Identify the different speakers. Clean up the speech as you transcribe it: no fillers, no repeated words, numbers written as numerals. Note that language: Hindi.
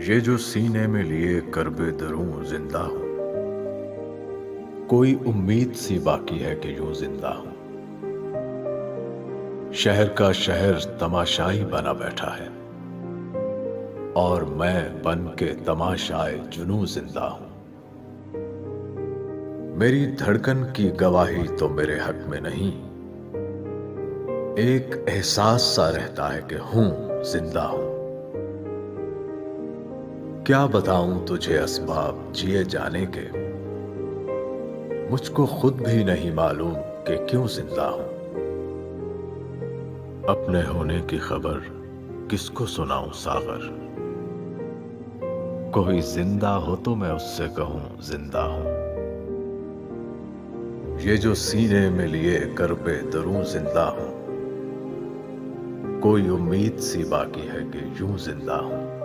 Speaker 1: ये जो सीने में लिए करबे दरूं जिंदा हूं, कोई उम्मीद सी बाकी है कि यूं जिंदा हूं। शहर का शहर तमाशाई बना बैठा है और मैं बन के तमाशाए जुनूं जिंदा हूं। मेरी धड़कन की गवाही तो मेरे हक में नहीं, एक एहसास सा रहता है कि हूं जिंदा हूं। क्या बताऊं तुझे असबाब जिए जाने के, मुझको खुद भी नहीं मालूम कि क्यों जिंदा हूं। अपने होने की खबर किसको सुनाऊं सागर, कोई जिंदा हो तो मैं उससे कहूं जिंदा हूं। ये जो सीने में लिए करबे दरूं जिंदा हूं, कोई उम्मीद सी बाकी है कि यूं जिंदा हूं।